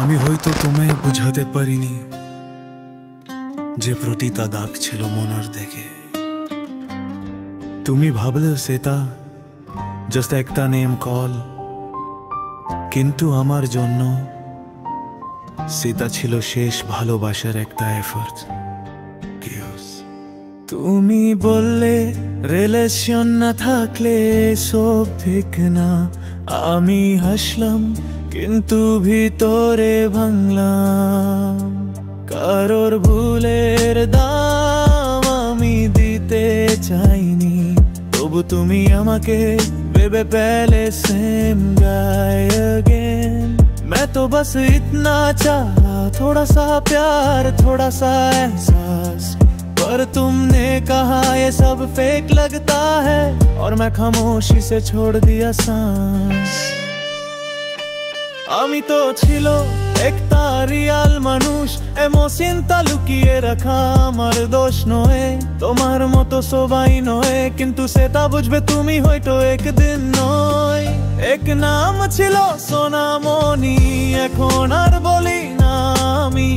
আমি হয়তো তোমায় বুঝাতে পারিনি যে প্রতিটা দাগ ছিল মনের দেখে। তুমি ভাবলে সেটা জাস্ট একটা নেম কল, কিন্তু আমার জন্য সেটা ছিল শেষ ভালোবাসার একটা এফোর্ট। তুমি বললে রিলেশন না থাকলে সব ঠিক না। আমি হাসলাম কিন্তু ভিতরে ভাঙলাম। কারোর ভুলের দাম আমি দিতে চাইনি, তবু তুমি আমাকে ভেবে পেলে सेम गाय अगेन। मैं तो बस इतना चाहा, थोड़ा सा प्यार थोड़ा सा एहसास, पर तुमने कहा ये सब फेक लगता है और मैं खामोशी से छोड़ दिया सांस। আমি তো ছিল একটা রিয়াল মানুষ, এমোশনটা লুকিয়ে রাখা আমার দোষ নয়, তোমার মতো সবাই নয়, কিন্তু সেটা বুঝবে তুমি হয়তো একদিন নয়। এক নাম ছিল সোনামণি, এখন আর বলি না আমি,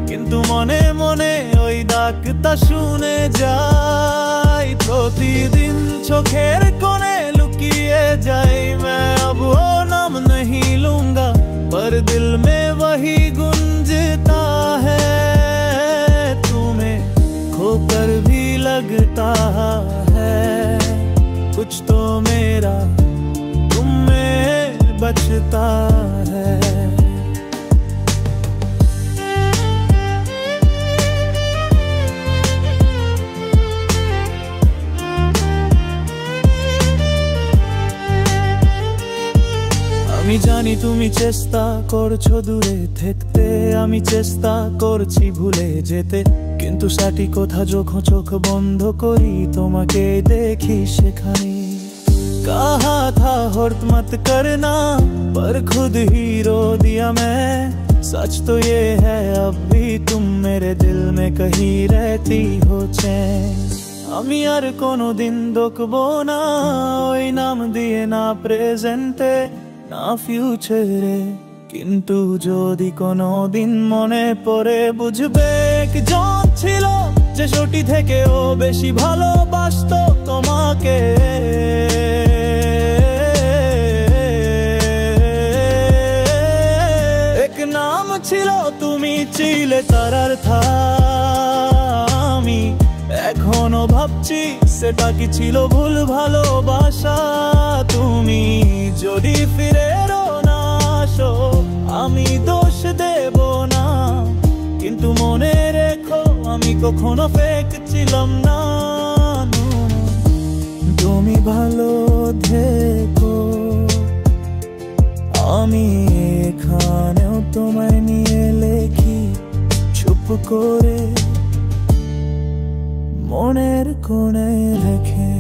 কিন্তু মনে মনে ওই ডাকটা শুনে যাই প্রতিদিন চোখের কোণে লুকিয়ে যাই। मैं अब वो नाम नहीं लूंगा, पर दिल में वही गुंजता है। तुम्हें खोकर भी लगता है कुछ तो मेरा तुम में बचता है। আমি জানি তুমি চেষ্টা করছো দূরে থাকতে, আমি চেষ্টা করছি ভুলে যেতে, কিন্তু সঠিক কথা যখন চোখ বন্ধ করি তোমাকে দেখি সেখানে। कहा था हर्ट मत करना, पर खुद ही रो दिया मैं। सच तो ये है अब भी तुम मेरे दिल में कहीं रहती हो चैन। আমি আর কোনোদিন দেখবো না ওই নাম দিয়ে, না প্রেজেন্টে না ফিউচারে, কিন্তু যদি কোনোদিন মনে পড়ে বুঝবে একজন ছিল যে সত্যি থেকেও বেশি ভালোবাসতো তোমাকে। এক নাম ছিল তুমি ছিলে তারার আমি এখনো ভাবছি সেটা কি ছিল ভুল ভালোবাসা। তুমি যদি ফিরে না আসো আমি দোষ দেব না, কিন্তু মনে রেখো আমি কখনো ফেক ছিলাম না। তুমি ভালো থেকো, আমি এখানেও তোমায় নিয়ে লেখি চুপ করে মনের কোণে রেখে।